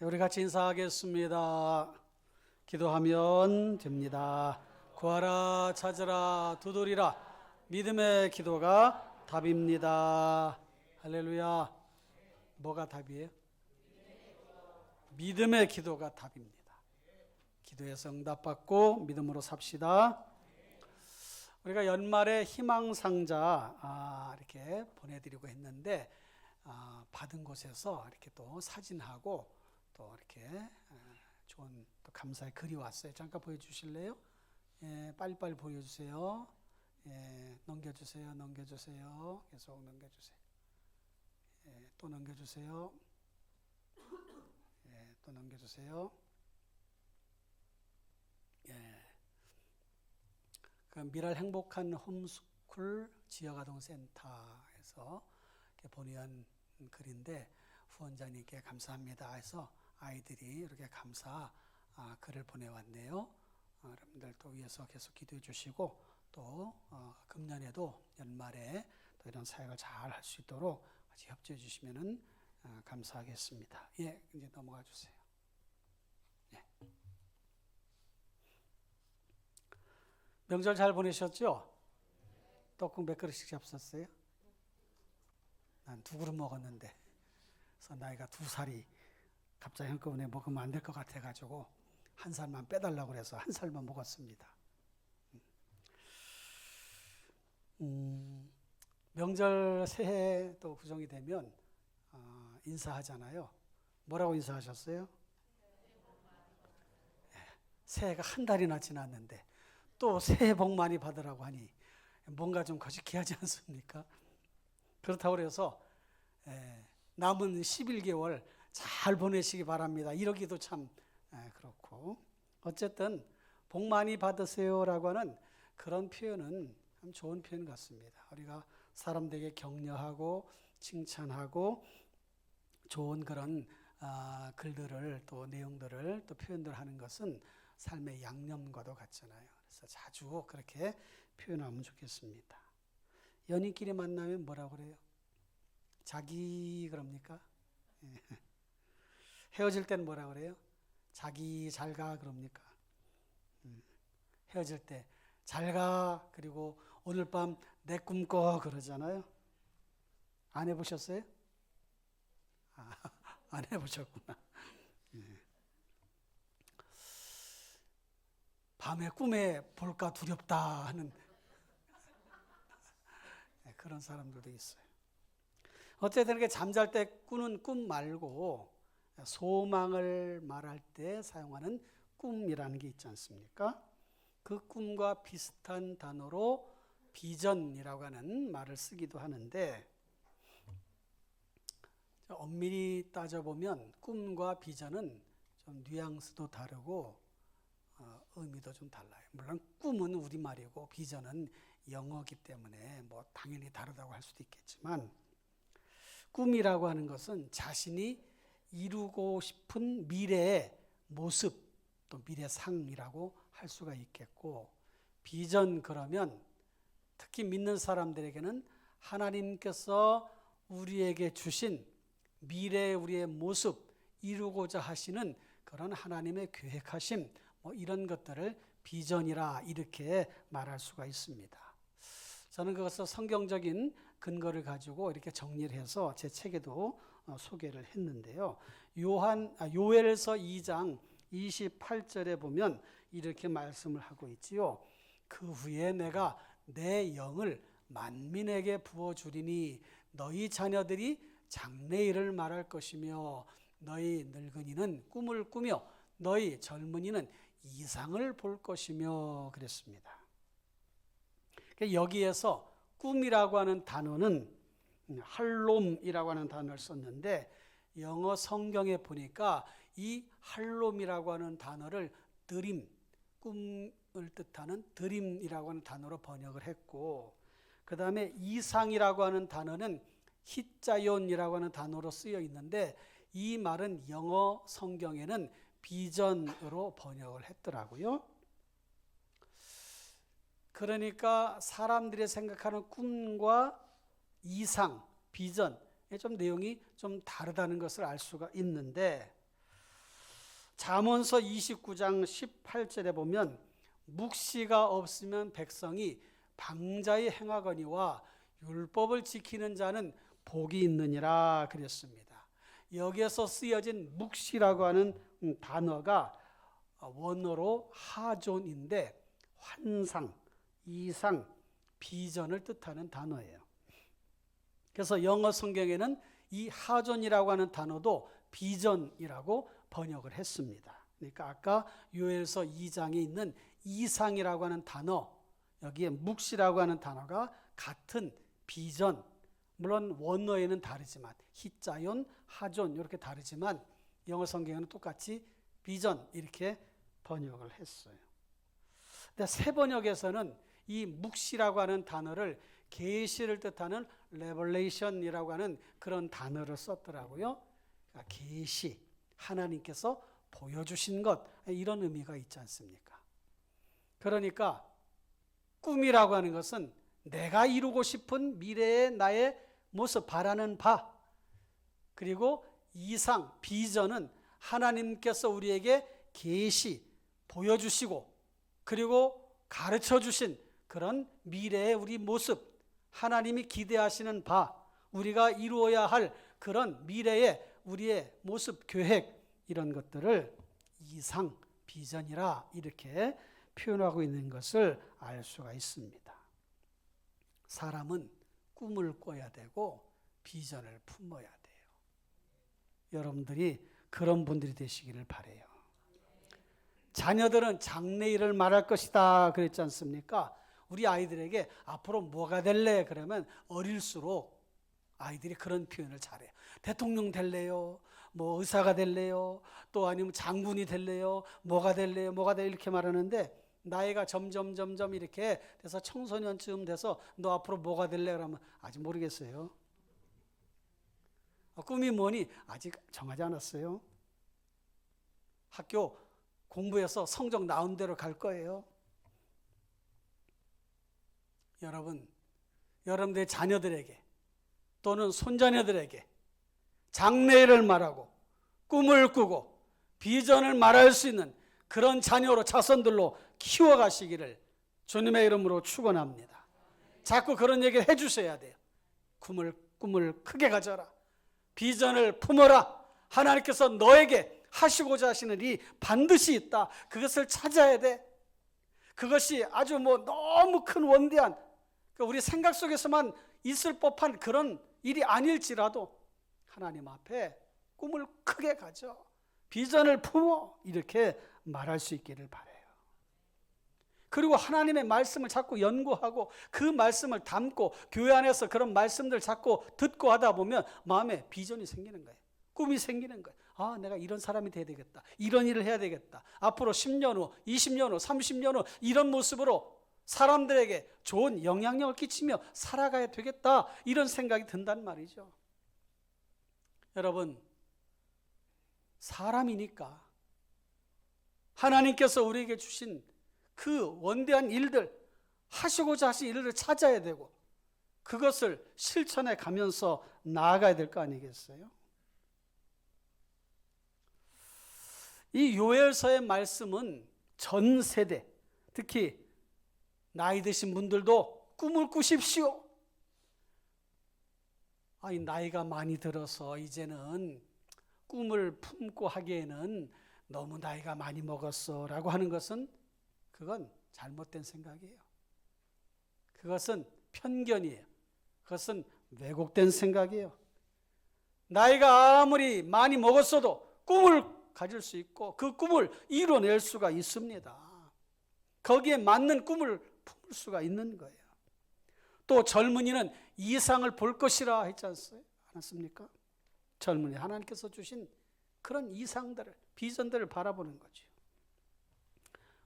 우리 같이 인사하겠습니다. 기도하면 됩니다. 구하라 찾으라 두드리라. 믿음의 기도가 답입니다. 할렐루야. 뭐가 답이에요? 믿음의 기도가 답입니다. 기도에서 응답받고 믿음으로 삽시다. 우리가 연말에 희망상자 이렇게 보내드리고 했는데 받은 곳에서 이렇게 또 사진하고 또 이렇게 좋은 또 감사의 글이 왔어요. 잠깐 보여주실래요? 예, 빨리빨리 보여주세요. 예, 넘겨주세요. 계속 넘겨주세요. 예, 또 넘겨주세요. 예, 또 넘겨주세요. 예. 그 미랄 행복한 홈스쿨 지역아동센터에서 보내온 글인데 후원자님께 감사합니다 해서 아이들이 이렇게 감사 글을 보내왔네요. 여러분들 또 위해서 계속 기도해 주시고 또 금년에도 연말에 또 이런 사역을 잘 할 수 있도록 같이 협조해 주시면 감사하겠습니다. 예, 이제 넘어가 주세요. 예. 명절 잘 보내셨죠? 떡국 몇 그릇씩 잡섰어요? 난 2그릇 먹었는데, 그래서 나이가 2살이 갑자기 한꺼번에 먹으면 안 될 것 같아가지고 1살만 빼달라고 그래서 1살만 먹었습니다. 명절 새해 또 구정이 되면 인사하잖아요. 뭐라고 인사하셨어요? 새해가 한 달이나 지났는데 또 새해 복 많이 받으라고 하니 뭔가 좀 거시기하지 않습니까? 그렇다고 해서 남은 11개월 잘 보내시기 바랍니다. 이러기도 참 그렇고 어쨌든 복 많이 받으세요라고 하는 그런 표현은 참 좋은 표현 같습니다. 우리가 사람들에게 격려하고 칭찬하고 좋은 그런 글들을 또 내용들을 또 표현들 하는 것은 삶의 양념과도 같잖아요. 그래서 자주 그렇게 표현하면 좋겠습니다. 연인끼리 만나면 뭐라고 그래요? 자기 그럽니까? 헤어질 땐 뭐라고 그래요? 자기 잘 가 그럽니까? 헤어질 때 잘 가 그리고 오늘 밤 내 꿈 꿔 그러잖아요. 안 해보셨어요? 안 해보셨구나. 밤에 꿈에 볼까 두렵다 하는 그런 사람들도 있어요. 어쨌든 이렇게 잠잘 때 꾸는 꿈 말고 소망을 말할 때 사용하는 꿈이라는 게 있지 않습니까? 그 꿈과 비슷한 단어로 비전이라고 하는 말을 쓰기도 하는데 엄밀히 따져보면 꿈과 비전은 좀 뉘앙스도 다르고 의미도 좀 달라요. 물론 꿈은 우리말이고 비전은 영어이기 때문에 뭐 당연히 다르다고 할 수도 있겠지만 꿈이라고 하는 것은 자신이 이루고 싶은 미래의 모습 또 미래상이라고 할 수가 있겠고 비전 그러면 특히 믿는 사람들에게는 하나님께서 우리에게 주신 미래의 우리의 모습 이루고자 하시는 그런 하나님의 계획하심 뭐 이런 것들을 비전이라 이렇게 말할 수가 있습니다. 저는 그것을 성경적인 근거를 가지고 이렇게 정리를 해서 제 책에도 소개를 했는데요. 요엘서 2장 28절에 보면 이렇게 말씀을 하고 있지요. 그 후에 내가 내 영을 만민에게 부어주리니 너희 자녀들이 장래일을 말할 것이며 너희 늙은이는 꿈을 꾸며 너희 젊은이는 이상을 볼 것이며 그랬습니다. 여기에서 꿈이라고 하는 단어는 할롬이라고 하는 단어를 썼는데 영어 성경에 보니까 이 할롬이라고 하는 단어를 드림, 꿈을 뜻하는 드림이라고 하는 단어로 번역을 했고 그 다음에 이상이라고 하는 단어는 히자연이라고 하는 단어로 쓰여 있는데 이 말은 영어 성경에는 비전으로 번역을 했더라고요. 그러니까 사람들이 생각하는 꿈과 이상, 비전, 좀 내용이 좀 다르다는 것을 알 수가 있는데 잠언서 29장 18절에 보면 묵시가 없으면 백성이 방자히 행하거니와 율법을 지키는 자는 복이 있느니라 그랬습니다. 여기에서 쓰여진 묵시라고 하는 단어가 원어로 하존인데 환상, 이상, 비전을 뜻하는 단어예요. 그래서 영어 성경에는 이 하존이라고 하는 단어도 비전이라고 번역을 했습니다. 그러니까 아까 요엘서 2장에 있는 이상이라고 하는 단어, 여기에 묵시라고 하는 단어가 같은 비전, 물론 원어에는 다르지만 히자yon, 하존 이렇게 다르지만 영어 성경에는 똑같이 비전 이렇게 번역을 했어요. 근데 새 번역에서는 이 묵시라고 하는 단어를 계시를 뜻하는 revelation이라고 하는 그런 단어를 썼더라고요. 그러니까 계시, 하나님께서 보여주신 것, 이런 의미가 있지 않습니까? 그러니까 꿈이라고 하는 것은 내가 이루고 싶은 미래의 나의 모습, 바라는 바, 그리고 이상, 비전은 하나님께서 우리에게 계시, 보여주시고 그리고 가르쳐 주신 그런 미래의 우리 모습, 하나님이 기대하시는 바, 우리가 이루어야 할 그런 미래의 우리의 모습, 계획, 이런 것들을 이상, 비전이라 이렇게 표현하고 있는 것을 알 수가 있습니다. 사람은 꿈을 꿔야 되고 비전을 품어야 돼요. 여러분들이 그런 분들이 되시기를 바라요. 자녀들은 장래일을 말할 것이다 그랬지 않습니까? 우리 아이들에게 앞으로 뭐가 될래? 그러면 어릴수록 아이들이 그런 표현을 잘해요. 대통령 될래요? 뭐 의사가 될래요? 또 아니면 장군이 될래요? 뭐가 될래요? 뭐가 될래요? 이렇게 말하는데 나이가 점점 이렇게 돼서 청소년쯤 돼서 너 앞으로 뭐가 될래? 그러면 아직 모르겠어요. 꿈이 뭐니? 아직 정하지 않았어요. 학교 공부해서 성적 나온 대로 갈 거예요. 여러분들의 자녀들에게 또는 손자녀들에게 장래를 말하고 꿈을 꾸고 비전을 말할 수 있는 그런 자녀로 자손들로 키워가시기를 주님의 이름으로 축원합니다. 자꾸 그런 얘기를 해주셔야 돼요. 꿈을 크게 가져라. 비전을 품어라. 하나님께서 너에게 하시고자 하시는 일이 반드시 있다. 그것을 찾아야 돼. 그것이 아주 너무 큰 원대한 우리 생각 속에서만 있을 법한 그런 일이 아닐지라도 하나님 앞에 꿈을 크게 가져 비전을 품어 이렇게 말할 수 있기를 바라요. 그리고 하나님의 말씀을 자꾸 연구하고 그 말씀을 담고 교회 안에서 그런 말씀들 자꾸 듣고 하다 보면 마음에 비전이 생기는 거예요. 꿈이 생기는 거예요. 아, 내가 이런 사람이 돼야 되겠다. 이런 일을 해야 되겠다. 앞으로 10년 후, 20년 후, 30년 후 이런 모습으로 사람들에게 좋은 영향력을 끼치며 살아가야 되겠다. 이런 생각이 든단 말이죠. 여러분, 사람이니까 하나님께서 우리에게 주신 그 원대한 일들, 하시고자 하신 일들을 찾아야 되고 그것을 실천해 가면서 나아가야 될 거 아니겠어요? 이 요엘서의 말씀은 전 세대, 특히 나이 드신 분들도 꿈을 꾸십시오. 나이가 많이 들어서 이제는 꿈을 품고 하기에는 너무 나이가 많이 먹었어 라고 하는 것은 그건 잘못된 생각이에요. 그것은 편견이에요. 그것은 왜곡된 생각이에요. 나이가 아무리 많이 먹었어도 꿈을 가질 수 있고 그 꿈을 이뤄낼 수가 있습니다. 거기에 맞는 꿈을 품을 수가 있는 거예요. 또 젊은이는 이상을 볼 것이라 했지 않았습니까? 젊은이 하나님께서 주신 그런 이상들을, 비전들을 바라보는 거죠.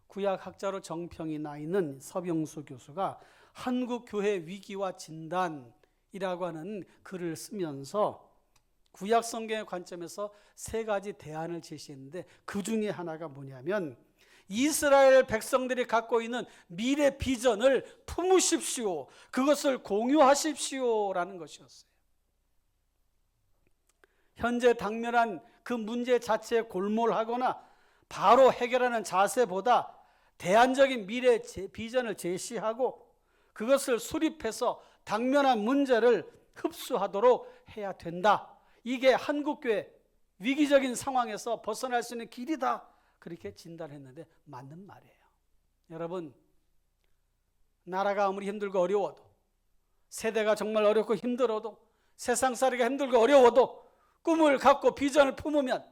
구약학자로 정평이 나 있는 서병수 교수가 한국교회 위기와 진단이라고 하는 글을 쓰면서 구약성경의 관점에서 세 가지 대안을 제시했는데 그 중에 하나가 뭐냐면 이스라엘 백성들이 갖고 있는 미래 비전을 품으십시오. 그것을 공유하십시오라는 것이었어요. 현재 당면한 그 문제 자체에 골몰하거나 바로 해결하는 자세보다 대안적인 미래 비전을 제시하고 그것을 수립해서 당면한 문제를 흡수하도록 해야 된다. 이게 한국교회 위기적인 상황에서 벗어날 수 있는 길이다. 그렇게 진단했는데 맞는 말이에요. 여러분, 나라가 아무리 힘들고 어려워도, 세대가 정말 어렵고 힘들어도, 세상살이가 힘들고 어려워도 꿈을 갖고 비전을 품으면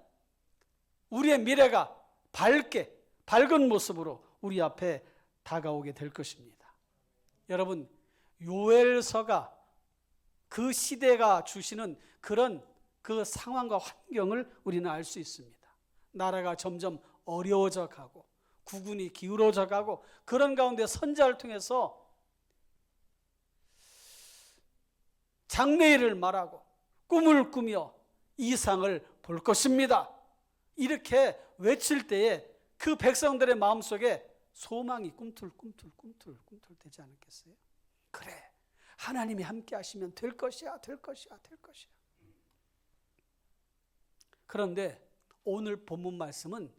우리의 미래가 밝은 모습으로 우리 앞에 다가오게 될 것입니다. 여러분, 요엘서가 그 시대가 주시는 그런 그 상황과 환경을 우리는 알 수 있습니다. 나라가 점점 어려워져 가고 국군이 기울어져 가고 그런 가운데 선자를 통해서 장래일을 말하고 꿈을 꾸며 이상을 볼 것입니다. 이렇게 외칠 때에 그 백성들의 마음속에 소망이 꿈틀꿈틀 되지 않았겠어요? 그래, 하나님이 함께 하시면 될 것이야. 그런데 오늘 본문 말씀은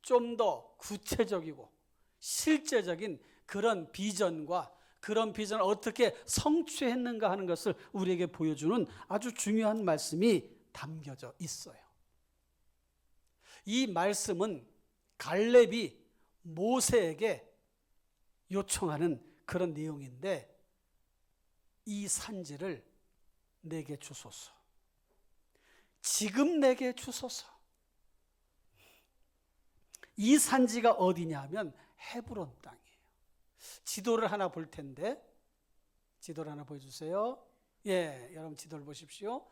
좀 더 구체적이고 실제적인 그런 비전과 그런 비전을 어떻게 성취했는가 하는 것을 우리에게 보여주는 아주 중요한 말씀이 담겨져 있어요. 이 말씀은 갈렙이 모세에게 요청하는 그런 내용인데, 이 산지를 내게 주소서. 지금 내게 주소서. 이 산지가 어디냐 하면 헤브론 땅이에요. 지도를 하나 볼 텐데, 지도를 하나 보여주세요. 예, 여러분 지도를 보십시오.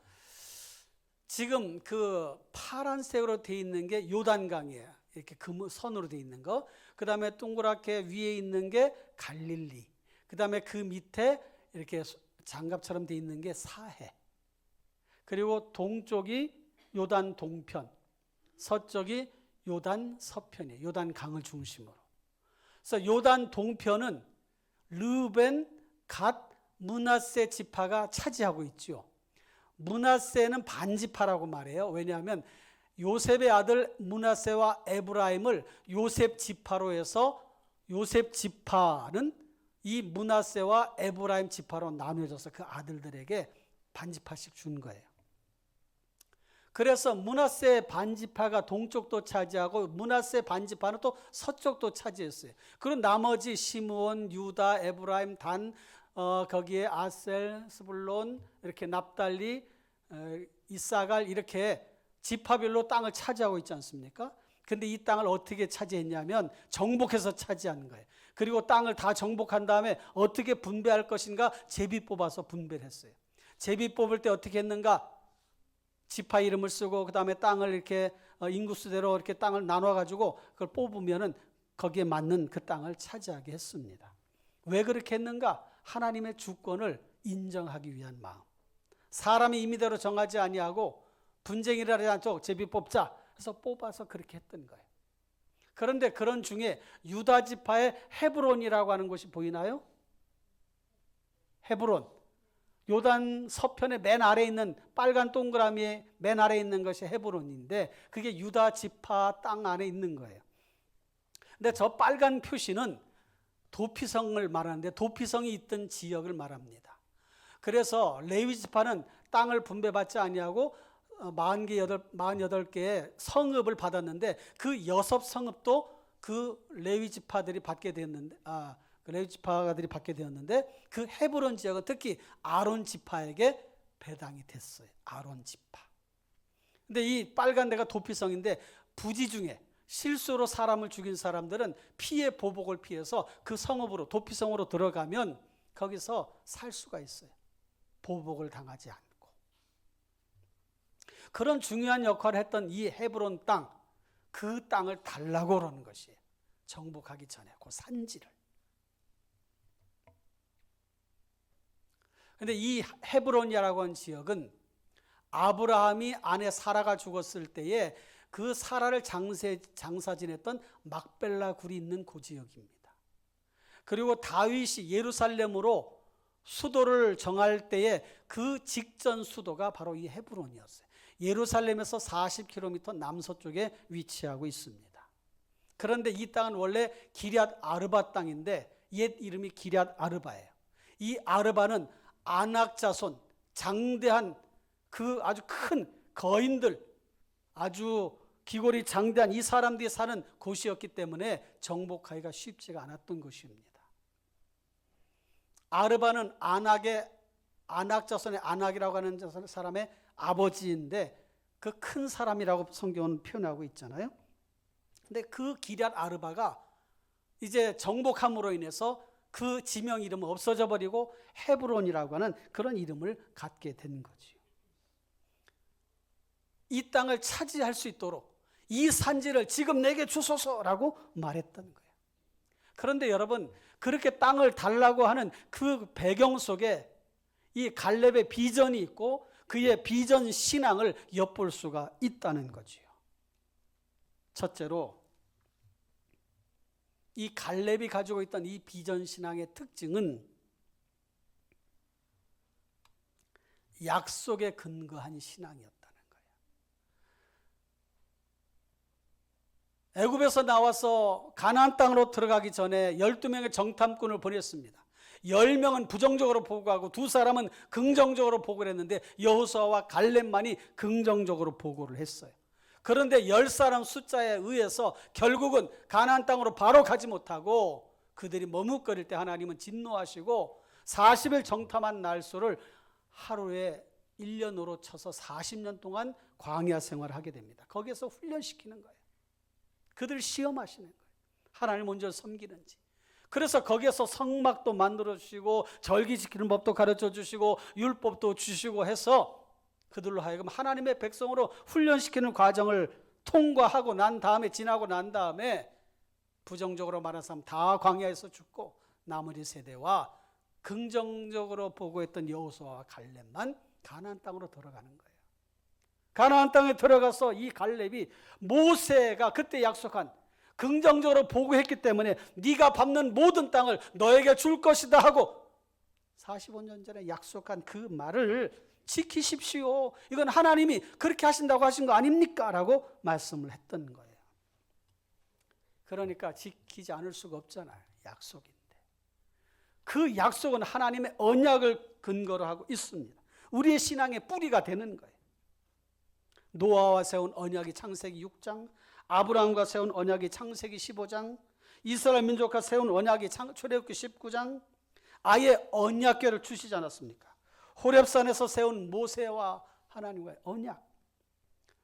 지금 그 파란색으로 되어 있는 게 요단강이에요. 이렇게 선으로 되어 있는 거. 그 다음에 동그랗게 위에 있는 게 갈릴리. 그 다음에 그 밑에 이렇게 장갑처럼 되어 있는 게 사해. 그리고 동쪽이 요단 동편, 서쪽이 요단 서편이에요. 요단 강을 중심으로. 그래서 요단 동편은 르벤, 갓, 므낫세 지파가 차지하고 있죠. 므낫세는 반지파라고 말해요. 왜냐하면 요셉의 아들 므낫세와 에브라임을 요셉 지파로 해서 요셉 지파는 이 므낫세와 에브라임 지파로 나누어져서 그 아들들에게 반지파씩 준 거예요. 그래서 므낫세 반지파가 동쪽도 차지하고 므낫세 반지파는 또 서쪽도 차지했어요. 그리고 나머지 시므온, 유다, 에브라임, 단, 거기에 아셀, 스불론, 이렇게 납달리, 이사갈 이렇게 지파별로 땅을 차지하고 있지 않습니까? 근데 이 땅을 어떻게 차지했냐면 정복해서 차지하는 거예요. 그리고 땅을 다 정복한 다음에 어떻게 분배할 것인가 제비 뽑아서 분배를 했어요. 제비 뽑을 때 어떻게 했는가? 지파 이름을 쓰고 그 다음에 땅을 이렇게 인구수대로 이렇게 땅을 나눠가지고 그걸 뽑으면은 거기에 맞는 그 땅을 차지하게 했습니다. 왜 그렇게 했는가? 하나님의 주권을 인정하기 위한 마음. 사람이 임의대로 정하지 아니하고 분쟁이 일어나지 않도록 제비 뽑자 해서 뽑아서 그렇게 했던 거예요. 그런데 그런 중에 유다 지파의 헤브론이라고 하는 곳이 보이나요? 헤브론. 요단 서편의 맨 아래에 있는 빨간 동그라미의 맨 아래에 있는 것이 헤브론인데 그게 유다 지파 땅 안에 있는 거예요. 근데 저 빨간 표시는 도피성을 말하는데 도피성이 있던 지역을 말합니다. 그래서 레위 지파는 땅을 분배받지 아니하고 48개의 성읍을 받았는데 그 6성읍도 그 레위 지파들이 받게 되었는데 레위 지파들이 받게 되었는데 그 헤브론 지역은 특히 아론 지파에게 배당이 됐어요. 아론 지파. 근데 이 빨간 데가 도피성인데 부지 중에 실수로 사람을 죽인 사람들은 피해 보복을 피해서 그 성읍으로 도피성으로 들어가면 거기서 살 수가 있어요. 보복을 당하지 않고. 그런 중요한 역할을 했던 이 헤브론 땅, 그 땅을 달라고 그러는 것이에요. 정복하기 전에 그 산지를. 근데 이 헤브론이라고 하는 지역은 아브라함이 아내 사라가 죽었을 때에 그 사라를 장사 지냈던 막벨라 굴이 있는 그 지역입니다. 그리고 다윗이 예루살렘으로 수도를 정할 때에 그 직전 수도가 바로 이 헤브론이었어요. 예루살렘에서 40km 남서쪽에 위치하고 있습니다. 그런데 이 땅은 원래 기럇 아르바 땅인데 옛 이름이 기럇 아르바예요. 이 아르바는 아낙 자손, 장대한 그 아주 큰 거인들, 아주 기골이 장대한 이 사람들이 사는 곳이었기 때문에 정복하기가 쉽지가 않았던 것입니다. 아르바는 아낙 자손의 아낙이라고 하는 사람의 아버지인데 그 큰 사람이라고 성경은 표현하고 있잖아요. 근데 그 기럇 아르바가 이제 정복함으로 인해서 그 지명 이름은 없어져 버리고 헤브론이라고 하는 그런 이름을 갖게 된 거지요. 이 땅을 차지할 수 있도록 이 산지를 지금 내게 주소서라고 말했던 거예요. 그런데 여러분, 그렇게 땅을 달라고 하는 그 배경 속에 이 갈렙의 비전이 있고 그의 비전 신앙을 엿볼 수가 있다는 거지요. 첫째로 이 갈렙이 가지고 있던 이 비전 신앙의 특징은 약속에 근거한 신앙이었다는 거예요. 애굽에서 나와서 가나안 땅으로 들어가기 전에 12명의 정탐꾼을 보냈습니다. 10명은 부정적으로 보고하고 2사람은 긍정적으로 보고를 했는데 여호수아와 갈렙만이 긍정적으로 보고를 했어요. 그런데 10사람 숫자에 의해서 결국은 가나안 땅으로 바로 가지 못하고 그들이 머뭇거릴 때 하나님은 진노하시고 40일 정탐한 날수를 하루에 1년으로 쳐서 40년 동안 광야 생활을 하게 됩니다. 거기에서 훈련시키는 거예요. 그들 시험하시는 거예요. 하나님을 먼저 섬기는지. 그래서 거기에서 성막도 만들어 주시고 절기 지키는 법도 가르쳐 주시고 율법도 주시고 해서 그들로 하여금 하나님의 백성으로 훈련시키는 과정을 통과하고 난 다음에, 지나고 난 다음에 부정적으로 말한 사람 다 광야에서 죽고 나머지 세대와 긍정적으로 보고했던 여호수아와 갈렙만 가나안 땅으로 들어가는 거예요. 가나안 땅에 들어가서 이 갈렙이 모세가 그때 약속한 긍정적으로 보고했기 때문에 네가 밟는 모든 땅을 너에게 줄 것이다 하고 45년 전에 약속한 그 말을 지키십시오. 이건 하나님이 그렇게 하신다고 하신 거 아닙니까? 라고 말씀을 했던 거예요. 그러니까 지키지 않을 수가 없잖아요. 약속인데. 그 약속은 하나님의 언약을 근거로 하고 있습니다. 우리의 신앙의 뿌리가 되는 거예요. 노아와 세운 언약이 창세기 6장, 아브라함과 세운 언약이 창세기 15장, 이스라엘 민족과 세운 언약이 출애굽기 19장, 아예 언약궤를 주시지 않았습니까? 호렙산에서 세운 모세와 하나님과의 언약.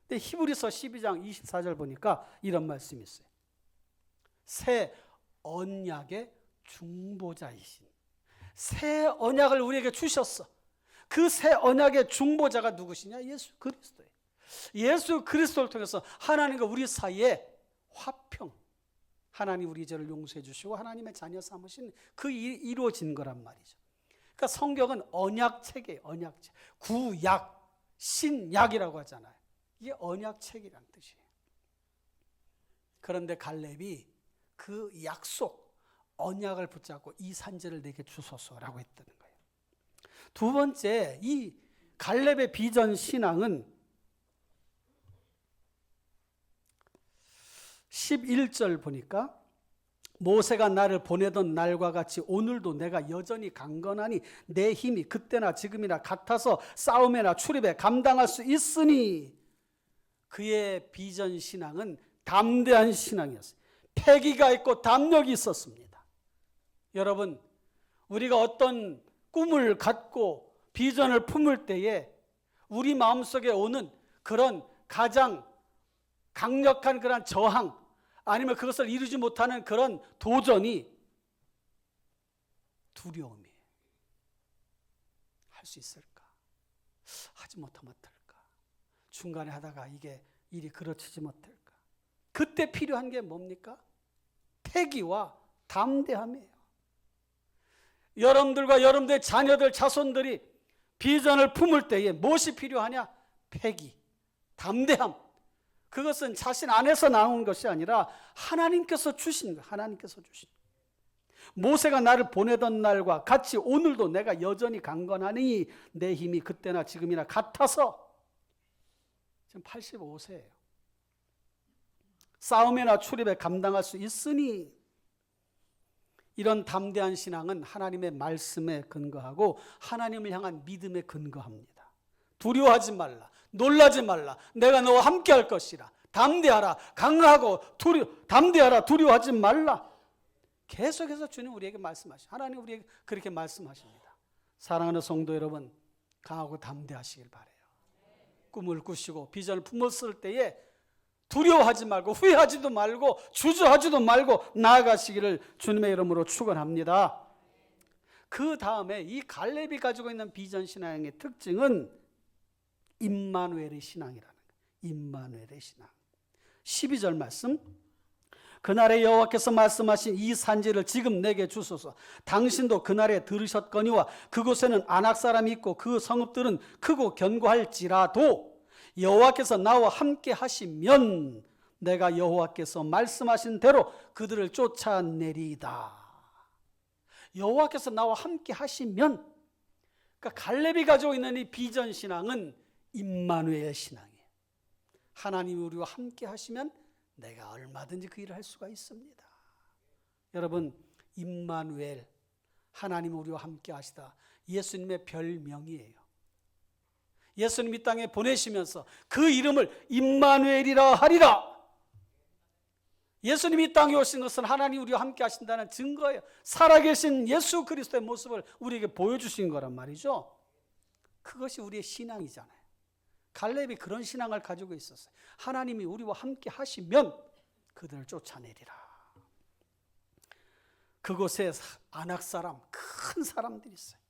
근데 히브리서 12장 24절 보니까 이런 말씀이 있어요. 새 언약의 중보자이신, 새 언약을 우리에게 주셨어. 그 새 언약의 중보자가 누구시냐? 예수 그리스도예요. 예수 그리스도를 통해서 하나님과 우리 사이에 화평, 하나님 우리 죄를 용서해 주시고 하나님의 자녀 삼으신 그 일이 이루어진 거란 말이죠. 그러니까 성경은 언약책이에요. 언약책. 구약, 신약이라고 하잖아요. 이게 언약책이란 뜻이에요. 그런데 갈렙이 그 약속, 언약을 붙잡고 이 산지를 내게 주소서라고 했다는 거예요. 두 번째, 이 갈렙의 비전 신앙은 11절 보니까 모세가 나를 보내던 날과 같이 오늘도 내가 여전히 강건하니 내 힘이 그때나 지금이나 같아서 싸움에나 출입에 감당할 수 있으니, 그의 비전 신앙은 담대한 신앙이었어요. 패기가 있고 담력이 있었습니다. 여러분, 우리가 어떤 꿈을 갖고 비전을 품을 때에 우리 마음속에 오는 그런 가장 강력한 그런 저항, 아니면 그것을 이루지 못하는 그런 도전이 두려움이에요. 할 수 있을까? 하지 못하면 어떨까? 중간에 하다가 이게 일이 그렇지지 못할까? 그때 필요한 게 뭡니까? 패기와 담대함이에요. 여러분들과 여러분들의 자녀들, 자손들이 비전을 품을 때에 무엇이 필요하냐? 패기, 담대함. 그것은 자신 안에서 나온 것이 아니라 하나님께서 주신 거예요. 하나님께서 주신 거예요. 모세가 나를 보내던 날과 같이 오늘도 내가 여전히 강건하니 내 힘이 그때나 지금이나 같아서, 지금 85세예요. 싸움이나 출입에 감당할 수 있으니 이런 담대한 신앙은 하나님의 말씀에 근거하고 하나님을 향한 믿음에 근거합니다. 두려워하지 말라, 놀라지 말라, 내가 너와 함께 할 것이라. 담대하라, 강하고 담대하라, 두려워하지 말라. 계속해서 주님 우리에게 말씀하시고 하나님 우리에게 그렇게 말씀하십니다. 사랑하는 성도 여러분, 강하고 담대하시길 바라요. 꿈을 꾸시고 비전을 품었을 때에 두려워하지 말고 후회하지도 말고 주저하지도 말고 나아가시기를 주님의 이름으로 축원합니다. 그 다음에 이 갈렙이 가지고 있는 비전 신앙의 특징은 임마누엘의 신앙이라는 거예요. 임마누엘의 신앙. 12절 말씀. 그날에 여호와께서 말씀하신 이 산지를 지금 내게 주소서. 당신도 그날에 들으셨거니와 그곳에는 아낙 사람이 있고 그 성읍들은 크고 견고할지라도 여호와께서 나와 함께 하시면 내가 여호와께서 말씀하신 대로 그들을 쫓아내리이다. 여호와께서 나와 함께 하시면, 그러니까 갈렙이 가지고 있는 이 비전 신앙은 임마누엘 신앙이에요. 하나님이 우리와 함께 하시면 내가 얼마든지 그 일을 할 수가 있습니다. 여러분, 임마누엘, 하나님이 우리와 함께 하시다, 예수님의 별명이에요. 예수님 이 땅에 보내시면서 그 이름을 임마누엘이라 하리라. 예수님이 이 땅에 오신 것은 하나님 우리와 함께 하신다는 증거예요. 살아계신 예수 그리스도의 모습을 우리에게 보여주신 거란 말이죠. 그것이 우리의 신앙이잖아요. 갈렙이 그런 신앙을 가지고 있었어요. 하나님이 우리와 함께 하시면 그들을 쫓아내리라. 그곳에 아낙 사람, 큰 사람들이 있어요.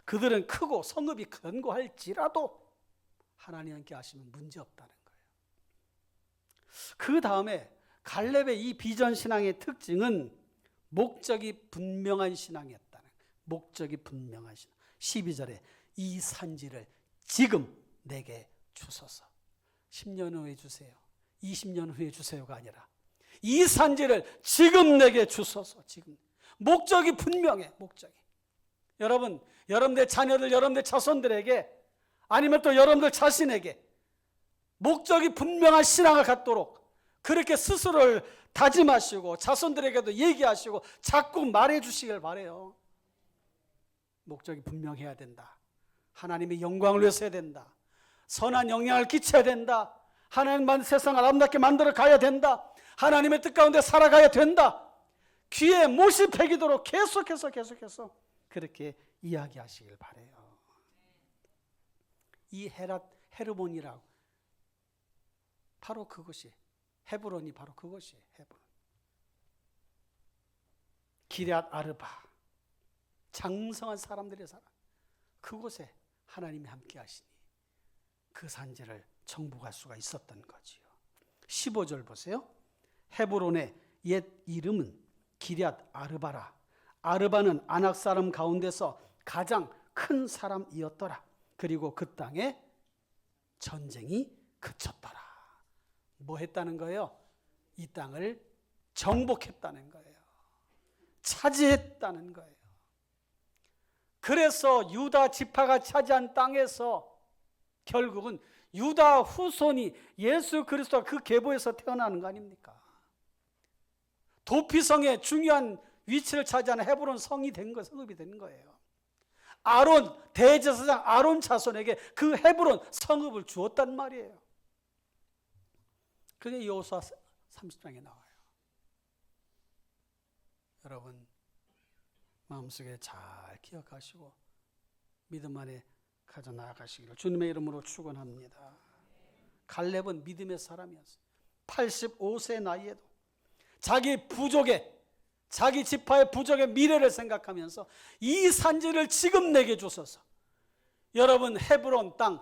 그들은 크고 성읍이 견고할지라도 하나님 함께 하시면 문제없다는 거예요. 그 다음에 갈렙의 이 비전 신앙의 특징은 목적이 분명한 신앙이었다는 거예요. 목적이 분명한 신앙. 12절에 이 산지를 지금 내게 주소서. 10년 후에 주세요, 20년 후에 주세요가 아니라 이 산지를 지금 내게 주소서. 지금. 목적이 분명해. 목적이. 여러분, 여러분의 자녀들, 여러분의 자손들에게, 아니면 또 여러분들 자신에게 목적이 분명한 신앙을 갖도록 그렇게 스스로를 다짐하시고 자손들에게도 얘기하시고 자꾸 말해주시길 바라요. 목적이 분명해야 된다. 하나님의 영광을 위해서 해야 된다. 선한 영향을 끼쳐야 된다. 하나님만 세상을 아름답게 만들어 가야 된다. 하나님의 뜻 가운데 살아가야 된다. 귀에 못이 배기도록 계속해서 그렇게 이야기하시길 바라요. 이 헤르몬이라고, 바로 그것이, 헤브론이 바로 그것이에요. 헤브론. 기럇 아르바, 장성한 사람들의 사람, 그곳에 하나님이 함께 하시니 그 산지를 정복할 수가 있었던 거지요. 15절 보세요. 헤브론의 옛 이름은 기럇 아르바라. 아르바는 아낙 사람 가운데서 가장 큰 사람이었더라. 그리고 그 땅에 전쟁이 그쳤더라. 뭐 했다는 거예요? 이 땅을 정복했다는 거예요. 차지했다는 거예요. 그래서 유다 지파가 차지한 땅에서 결국은 유다 후손이 예수 그리스도가 그 계보에서 태어나는 거 아닙니까? 도피성의 중요한 위치를 차지하는 헤브론 성이 된 거, 성읍이 된 거예요. 아론, 대제사장 아론 자손에게 그 헤브론 성읍을 주었단 말이에요. 그게 여호수아 30장에 나와요. 여러분, 마음속에 잘 기억하시고 믿음 안에 가져나가시기를 주님의 이름으로 축원합니다. 갈렙은 믿음의 사람이었어요. 85세 나이에도 자기 부족의, 자기 지파의 부족의 미래를 생각하면서 이 산지를 지금 내게 주소서. 여러분, 헤브론 땅,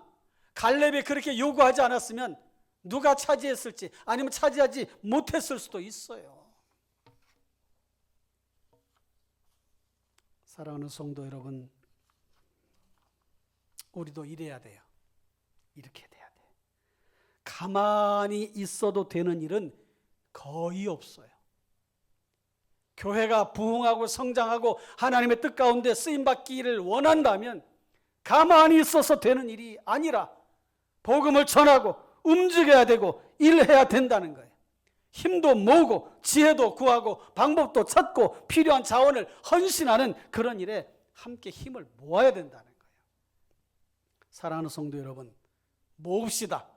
갈렙이 그렇게 요구하지 않았으면 누가 차지했을지, 아니면 차지하지 못했을 수도 있어요. 사랑하는 성도 여러분, 우리도 이래야 돼요. 이렇게 돼야 돼. 가만히 있어도 되는 일은 거의 없어요. 교회가 부흥하고 성장하고 하나님의 뜻 가운데 쓰임받기를 원한다면 가만히 있어서 되는 일이 아니라 복음을 전하고 움직여야 되고 일해야 된다는 거예요. 힘도 모으고 지혜도 구하고 방법도 찾고 필요한 자원을 헌신하는 그런 일에 함께 힘을 모아야 된다는 거예요. 사랑하는 성도 여러분, 모읍시다.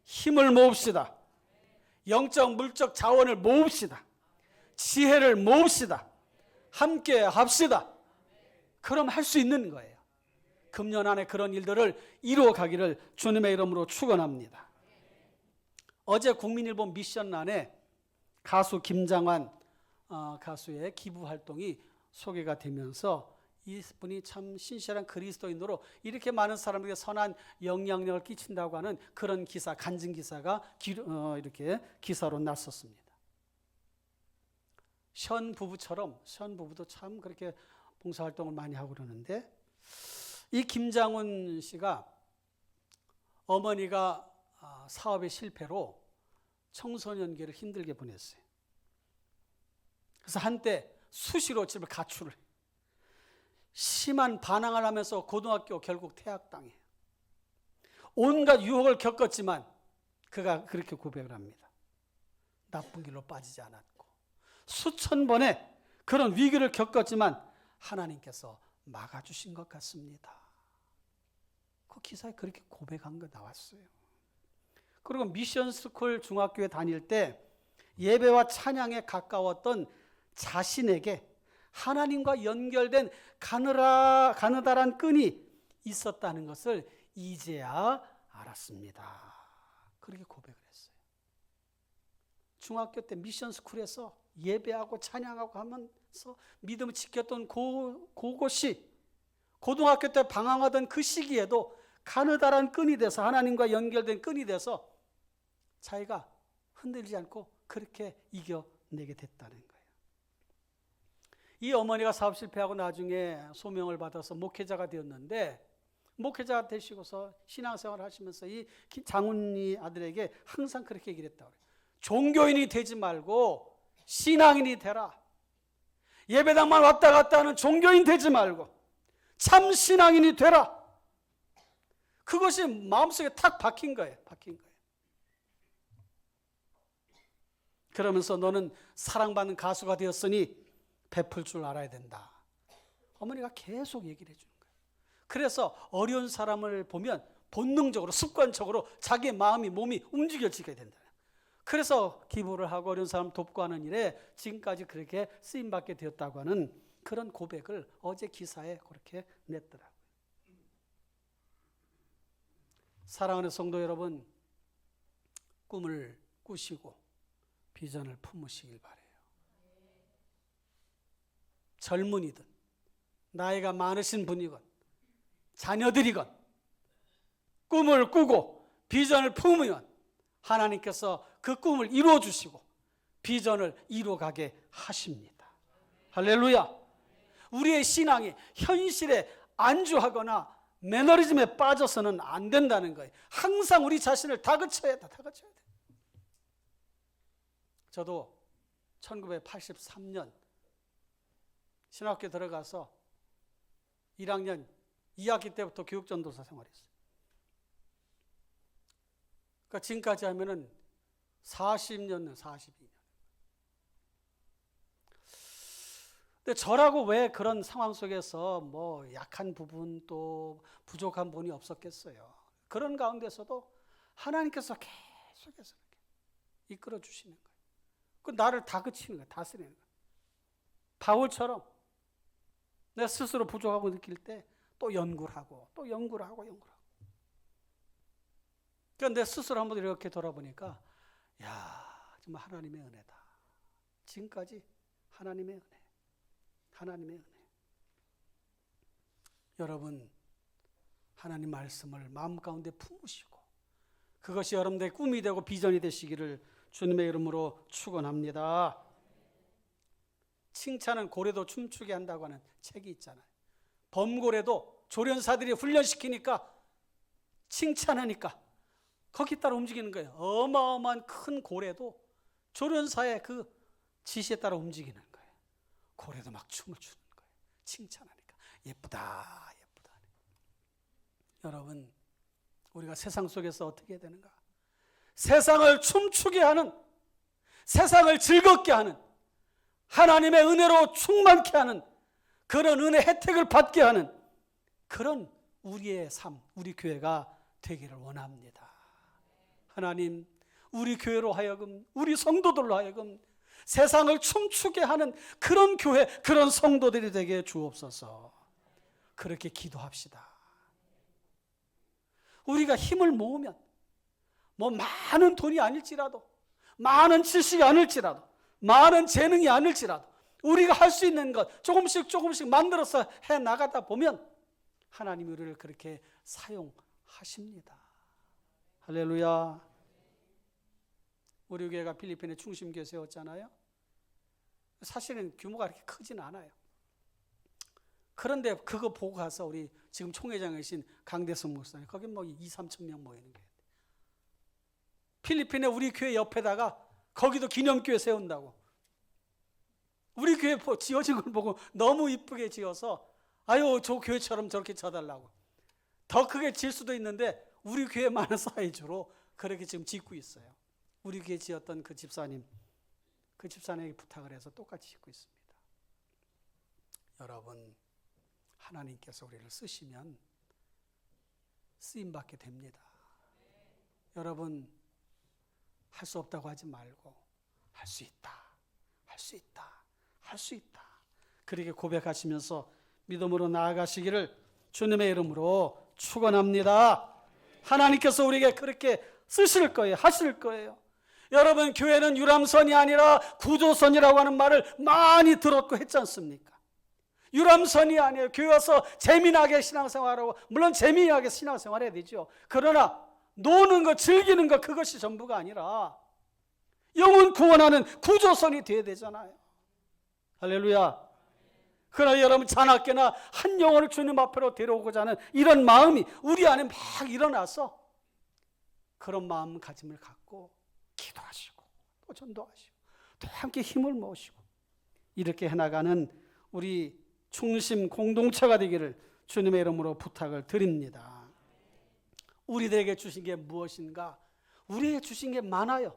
힘을 모읍시다. 영적 물적 자원을 모읍시다. 지혜를 모읍시다. 함께 합시다. 그럼 할 수 있는 거예요. 금년 안에 그런 일들을 이루어 가기를 주님의 이름으로 축원합니다. 어제 국민일보 미션란에 가수 김장환 가수의 기부 활동이 소개가 되면서 이분이 참 신실한 그리스도인으로 이렇게 많은 사람에게 선한 영향력을 끼친다고 하는 그런 기사, 간증 기사가 이렇게 기사로 났었습니다. 션 부부처럼 션 부부도 참 그렇게 봉사활동을 많이 하고 그러는데, 이 김장훈 씨가 어머니가 사업의 실패로 청소년기를 힘들게 보냈어요. 그래서 한때 수시로 집을 가출을 해요. 심한 반항을 하면서 고등학교 결국 퇴학당해요. 온갖 유혹을 겪었지만 그가 그렇게 고백을 합니다. 나쁜 길로 빠지지 않았고 수천 번의 그런 위기를 겪었지만 하나님께서 막아주신 것 같습니다. 그 기사에 그렇게 고백한 거 나왔어요. 그리고 미션스쿨 중학교에 다닐 때 예배와 찬양에 가까웠던 자신에게 하나님과 연결된 가느다란 끈이 있었다는 것을 이제야 알았습니다. 그렇게 고백을 했어요. 중학교 때 미션스쿨에서 예배하고 찬양하고 하면서 믿음을 지켰던 그곳이 고등학교 때 방황하던 그 시기에도 가느다란 끈이 돼서, 하나님과 연결된 끈이 돼서 자기가 흔들리지 않고 그렇게 이겨내게 됐다는 거예요. 이 어머니가 사업 실패하고 나중에 소명을 받아서 목회자가 되었는데, 목회자가 되시고서 신앙생활을 하시면서 이 장훈이 아들에게 항상 그렇게 얘기를 했다고 그래요. 종교인이 되지 말고 신앙인이 되라. 예배당만 왔다 갔다 하는 종교인 되지 말고 참 신앙인이 되라. 그것이 마음속에 탁 박힌 거예요. 그러면서 너는 사랑받는 가수가 되었으니 베풀 줄 알아야 된다. 어머니가 계속 얘기를 해주는 거예요. 그래서 어려운 사람을 보면 본능적으로, 습관적으로 자기의 마음이, 몸이 움직여지게 된다. 그래서 기부를 하고 어려운 사람 돕고 하는 일에 지금까지 그렇게 쓰임받게 되었다고 하는 그런 고백을 어제 기사에 그렇게 냈더라고요. 사랑하는 성도 여러분, 꿈을 꾸시고 비전을 품으시길 바라요. 젊은이든 나이가 많으신 분이건 자녀들이건 꿈을 꾸고 비전을 품으면 하나님께서 그 꿈을 이루어 주시고 비전을 이루어가게 하십니다. 할렐루야. 우리의 신앙이 현실에 안주하거나 매너리즘에 빠져서는 안 된다는 거예요. 항상 우리 자신을 다그쳐야 돼. 저도 1983년 신학교에 들어가서 1학년 2학기 때부터 교육전도사 생활했어요. 그러니까 지금까지 하면은 40년, 42년. 근데 저라고 왜 그런 상황 속에서 뭐 약한 부분 또 부족한 부분이 없었겠어요. 그런 가운데서도 하나님께서 계속해서 이끌어 주시는 거예요. 그 나를 다그치는 거예요. 다스리는 거예요. 바울처럼 내 스스로 부족하고 느낄 때 또 연구를 하고 또 연구를 하고. 그러니까 내 스스로 한번 이렇게 돌아보니까 야, 정말 하나님의 은혜다. 지금까지 하나님의 은혜. 여러분, 하나님 말씀을 마음 가운데 품으시고 그것이 여러분들의 꿈이 되고 비전이 되시기를 주님의 이름으로 축원합니다. 칭찬은 고래도 춤추게 한다고 하는 책이 있잖아요. 범고래도 조련사들이 훈련시키니까, 칭찬하니까 거기 따라 움직이는 거예요. 어마어마한 큰 고래도 조련사의 그 지시에 따라 움직이는 거예요. 고래도 막 춤을 추는 거예요. 칭찬하니까 예쁘다. 여러분, 우리가 세상 속에서 어떻게 해야 되는가? 세상을 춤추게 하는 세상을 즐겁게 하는, 하나님의 은혜로 충만케 하는, 그런 은혜 혜택을 받게 하는 그런 우리의 삶, 우리 교회가 되기를 원합니다. 하나님, 우리 교회로 하여금, 우리 성도들로 하여금 세상을 춤추게 하는 그런 교회, 그런 성도들이 되게 주옵소서. 그렇게 기도합시다. 우리가 힘을 모으면 뭐 많은 돈이 아닐지라도, 많은 지식이 아닐지라도, 많은 재능이 아닐지라도 우리가 할 수 있는 것 조금씩 조금씩 만들어서 해 나가다 보면 하나님이 우리를 그렇게 사용하십니다. 할렐루야. 우리 교회가 필리핀에 중심교회 세웠잖아요. 사실은 규모가 그렇게 크진 않아요. 그런데 그거 보고 가서 우리 지금 총회장이신 강대성 목사님, 거기 뭐 2-3천 명 모이는 거예요. 필리핀에 우리 교회 옆에다가 거기도 기념교회 세운다고. 우리 교회 지어진 걸 보고 너무 이쁘게 지어서 아유, 저 교회처럼 저렇게 지어달라고. 더 크게 질 수도 있는데 우리 교회만한 사이즈로 그렇게 지금 짓고 있어요. 우리 교회 지었던 그 집사님에게 부탁을 해서 똑같이 짓고 있습니다. 여러분, 하나님께서 우리를 쓰시면 쓰임받게 됩니다. 여러분, 할 수 없다고 하지 말고 할 수 있다, 할 수 있다, 할 수 있다, 그렇게 고백하시면서 믿음으로 나아가시기를 주님의 이름으로 축원합니다. 하나님께서 우리에게 그렇게 쓰실 거예요. 하실 거예요. 여러분, 교회는 유람선이 아니라 구조선이라고 하는 말을 많이 들었고 했지 않습니까? 유람선이 아니에요. 교회 와서 재미나게 신앙생활하고, 물론 재미나게 신앙생활 해야 되죠. 그러나 노는 것, 즐기는 것, 그것이 전부가 아니라 영혼 구원하는 구조선이 되어야 되잖아요. 할렐루야. 그러나 여러분, 자나깨나 한 영혼을 주님 앞으로 데려오고자 하는 이런 마음이 우리 안에 막 일어나서 그런 마음가짐을 갖고 기도하시고 또 전도하시고 또 함께 힘을 모으시고 이렇게 해나가는 우리 중심 공동체가 되기를 주님의 이름으로 부탁을 드립니다. 우리들에게 주신 게 무엇인가? 우리에게 주신 게 많아요.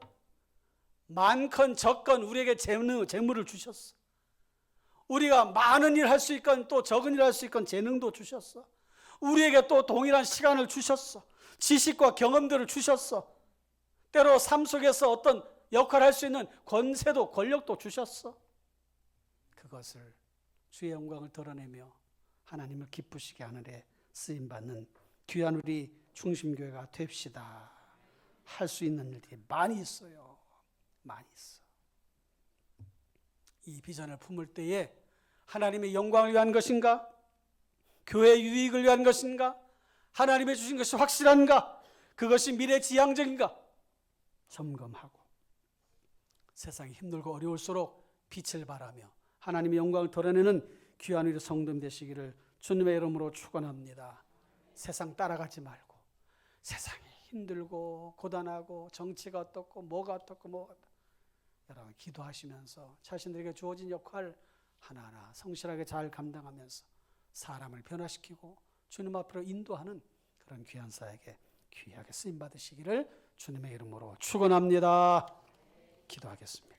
많건 적건 우리에게 재물을 주셨어. 우리가 많은 일 할 수 있건 또 적은 일 할 수 있건 재능도 주셨어. 우리에게 또 동일한 시간을 주셨어. 지식과 경험들을 주셨어. 때로 삶 속에서 어떤 역할을 할 수 있는 권세도 권력도 주셨어. 그것을 주의 영광을 드러내며 하나님을 기쁘시게 하는 데 쓰임받는 귀한 우리 중심교회가 됩시다. 할 수 있는 일들이 많이 있어요. 많이 있어. 이 비전을 품을 때에 하나님의 영광을 위한 것인가? 교회의 유익을 위한 것인가? 하나님의 주신 것이 확실한가? 그것이 미래지향적인가? 점검하고 세상이 힘들고 어려울수록 빛을 발하며 하나님의 영광을 드러내는 귀한 우리 성도님 되시기를 주님의 이름으로 축원합니다. 세상 따라가지 말고, 세상이 힘들고 고단하고 정치가 어떻고 뭐가 어떻고 여러분, 기도하시면서 자신들에게 주어진 역할 하나하나 성실하게 잘 감당하면서 사람을 변화시키고 주님 앞으로 인도하는 그런 귀한 사에게 귀하게 쓰임 받으시기를 주님의 이름으로 축원합니다. 기도하겠습니다.